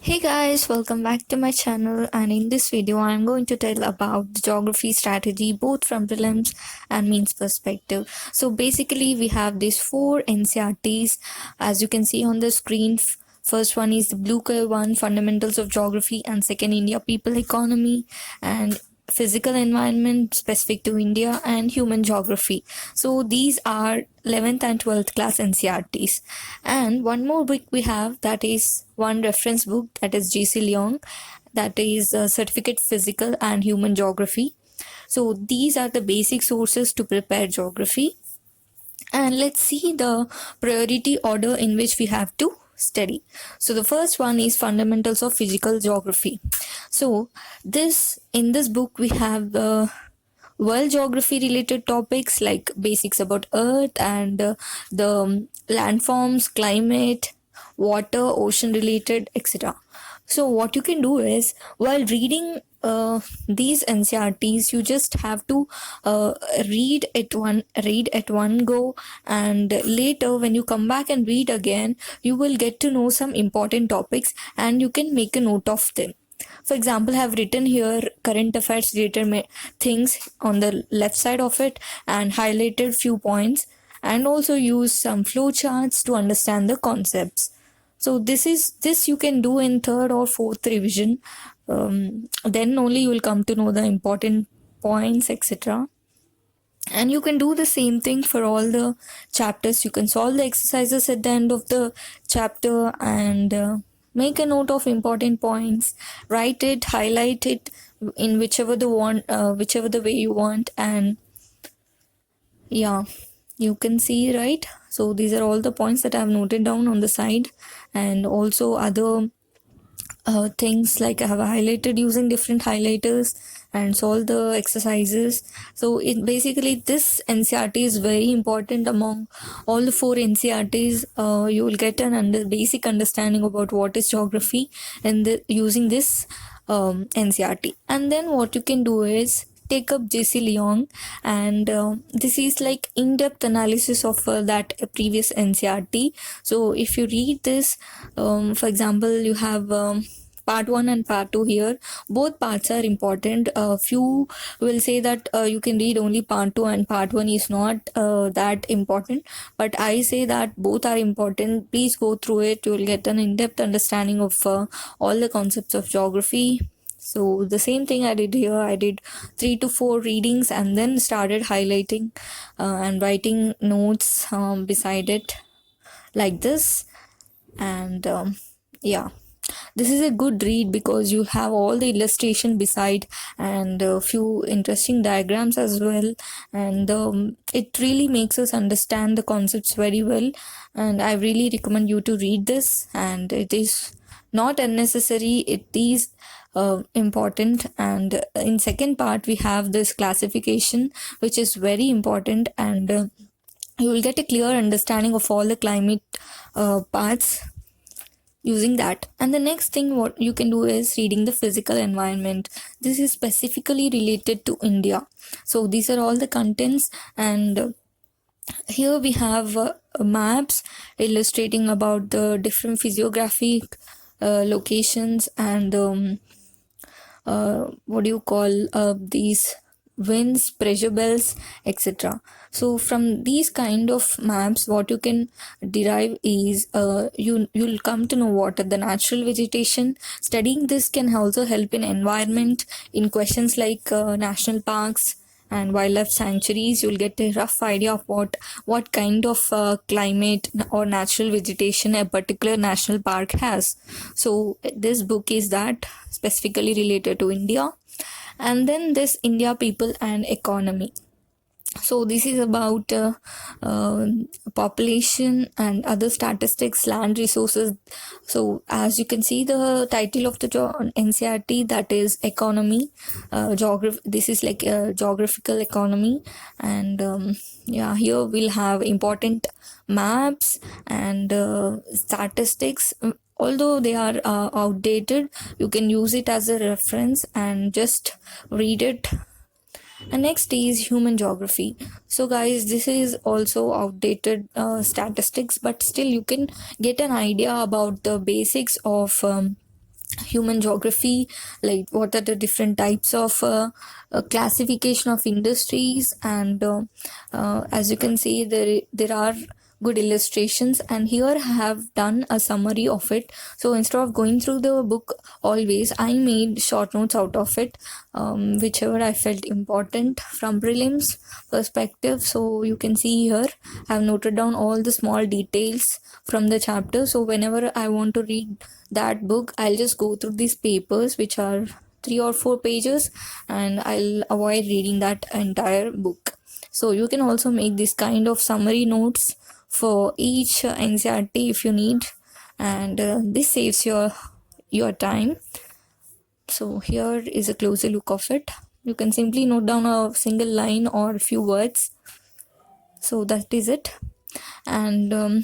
Hey guys, welcome back to my channel, and in this video I'm going to tell about the geography strategy both from prelims and means perspective. So basically we have these four NCRTs as you can see on the screen. First one is the blue color one, fundamentals of geography, and second India people economy and physical environment specific to India, and human geography. So these are 11th and 12th class NCRTs. And one more book we have, that is one reference book, that is GC Leong, that is certificate physical and human geography. So these are the basic sources to prepare geography. And let's see the priority order in which we have to study. So the first one is fundamentals of physical geography. So this in this book we have the world geography related topics like basics about earth and the landforms, climate, water, ocean related, etc. So what you can do is, while reading these NCRTs, you just have to read at one go, and later when you come back and read again, you will get to know some important topics and you can make a note of them. For example, I have written here current affairs related things on the left side of it and highlighted few points, and also use some flowcharts to understand the concepts. So this you can do in third or fourth revision. Then only you will come to know the important points, etc. And you can do the same thing for all the chapters. You can solve the exercises at the end of the chapter and make a note of important points, write it, highlight it in whichever the way you want. And yeah, you can see, right? So these are all the points that I have noted down on the side, and also other things like I have highlighted using different highlighters and solve the exercises. So it basically, this NCRT is very important among all the four NCRTs. You will get an basic understanding about what is geography and using this NCRT. And then what you can do is take up JC Leong, and this is like in-depth analysis of that previous NCRT. So if you read this, for example, you have part 1 and part 2 here. Both parts are important. Few will say that you can read only part 2 and part 1 is not that important, but I say that both are important. Please go through it. You will get an in-depth understanding of all the concepts of geography. So the same thing I did here. I did 3 to 4 readings and then started highlighting and writing notes beside it like this. And yeah, this is a good read because you have all the illustration beside and a few interesting diagrams as well, and it really makes us understand the concepts very well. And I really recommend you to read this, and it is not unnecessary, it is important. And in second part we have this classification, which is very important, and you will get a clear understanding of all the climate parts using that. And the next thing what you can do is reading the physical environment. This is specifically related to India. So these are all the contents, and here we have maps illustrating about the different physiographic locations and what do you call these winds, pressure belts, etc. So from these kind of maps, what you can derive is you'll come to know what are the natural vegetation. Studying this can also help in environment in questions like national parks and wildlife sanctuaries. You'll get a rough idea of what kind of climate or natural vegetation a particular national park has. So this book is that specifically related to India. And then this India people and economy. So this is about population and other statistics, land resources. So as you can see, the title of the NCRT, that is economy, this is like geographical economy. And yeah, here we'll have important maps and statistics. Although they are outdated, you can use it as a reference and just read it. And next is human geography. So guys, this is also outdated statistics, but still you can get an idea about the basics of human geography, like what are the different types of classification of industries, and as you can see, there are good illustrations, and here I have done a summary of it. So instead of going through the book always, I made short notes out of it, whichever I felt important from prelims perspective. So you can see here I have noted down all the small details from the chapter, so whenever I want to read that book, I'll just go through these papers, which are 3 or 4 pages, and I'll avoid reading that entire book. So you can also make this kind of summary notes for each NCRT if you need, and this saves your time. So here is a closer look of it. You can simply note down a single line or a few words. So that is it. And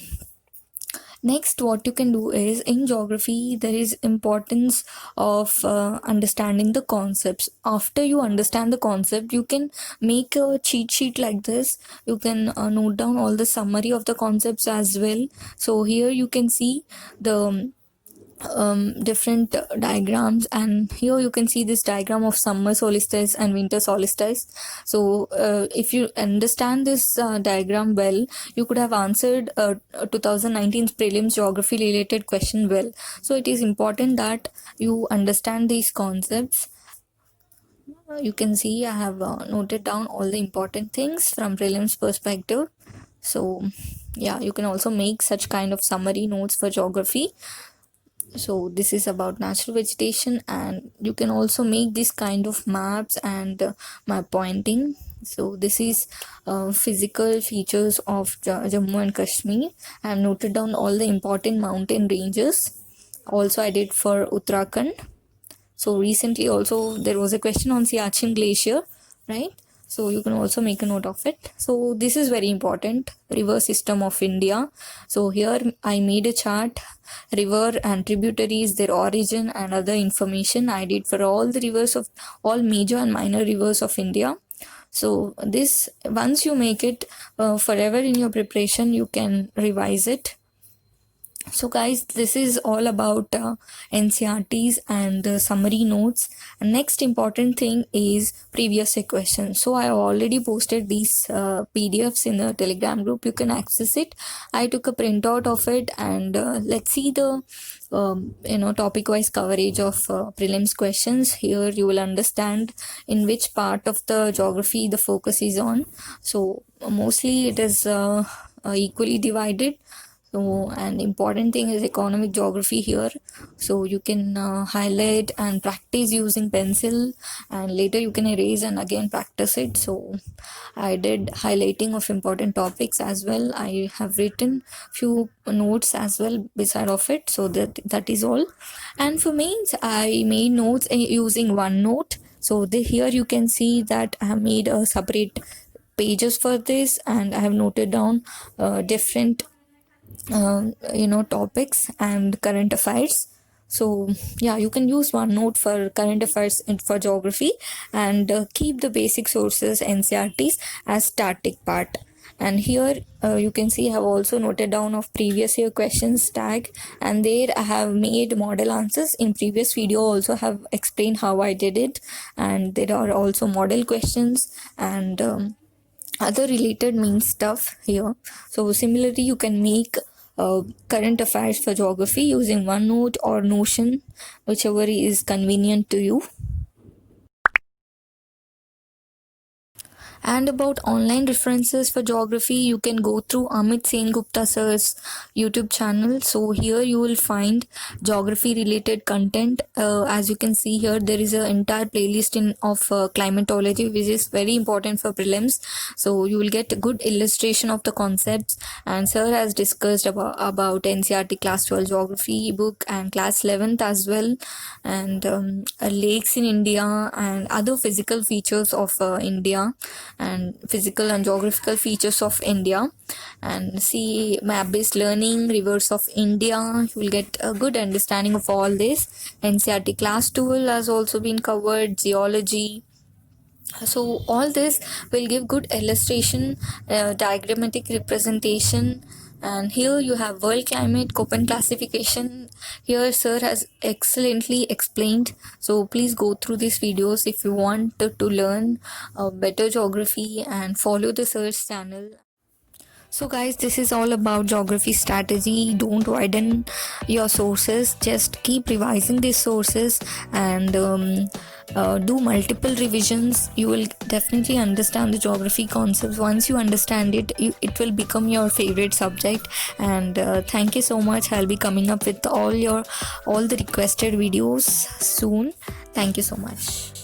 next, what you can do is, in geography there is importance of understanding the concepts. After you understand the concept, you can make a cheat sheet like this. You can note down all the summary of the concepts as well. So here you can see the different diagrams, and here you can see this diagram of summer solstice and winter solstice. So if you understand this diagram well, you could have answered 2019's prelims geography related question well. So it is important that you understand these concepts. You can see I have noted down all the important things from prelims perspective. So yeah, you can also make such kind of summary notes for geography. So this is about natural vegetation, and you can also make this kind of maps and map pointing. So this is physical features of Jammu and Kashmir. I have noted down all the important mountain ranges. Also I did for Uttarakhand. So recently also there was a question on Siachen Glacier, right? So you can also make a note of it. So this is very important, river system of India. So here I made a chart, river and tributaries, their origin and other information I did for all the rivers of all major and minor rivers of India. So this, once you make it forever in your preparation, you can revise it. So guys, this is all about NCRTs and summary notes. And next important thing is previous year questions. So I already posted these PDFs in the Telegram group. You can access it. I took a printout of it, and let's see the topic wise coverage of prelims questions. Here you will understand in which part of the geography the focus is on. So mostly it is equally divided. So an important thing is economic geography here. So you can highlight and practice using pencil, and later you can erase and again practice it. So I did highlighting of important topics as well. I have written few notes as well beside of it. So that is all. And for mains, I made notes using OneNote. So here you can see that I have made a separate pages for this, and I have noted down different topics and current affairs. So yeah, you can use OneNote for current affairs and for geography, and keep the basic sources NCRTs as static part. And here you can see I have also noted down of previous year questions tag, and there I have made model answers. In previous video also have explained how I did it, and there are also model questions and other related mean stuff here. So similarly, you can make current affairs for geography using OneNote or Notion, whichever is convenient to you. And about online references for geography, you can go through Amit Sen Gupta sir's YouTube channel. So here you will find geography related content. As you can see here, there is an entire playlist of climatology, which is very important for prelims. So you will get a good illustration of the concepts. And sir has discussed about NCRT class 12 geography book and class 11th as well, and lakes in India and other physical features of India, and physical and geographical features of India, and see map based learning, rivers of India. You will get a good understanding of all this. NCRT class 12 has also been covered, geology. So all this will give good illustration, diagrammatic representation, And here you have world climate, Köppen classification. Here sir has excellently explained, so please go through these videos if you want to learn better geography and follow the search channel. So guys, this is all about geography strategy. Don't widen your sources, just keep revising these sources and do multiple revisions. You will definitely understand the geography concepts. Once you understand it, it will become your favorite subject. And thank you so much. I'll be coming up with all the requested videos soon. Thank you so much.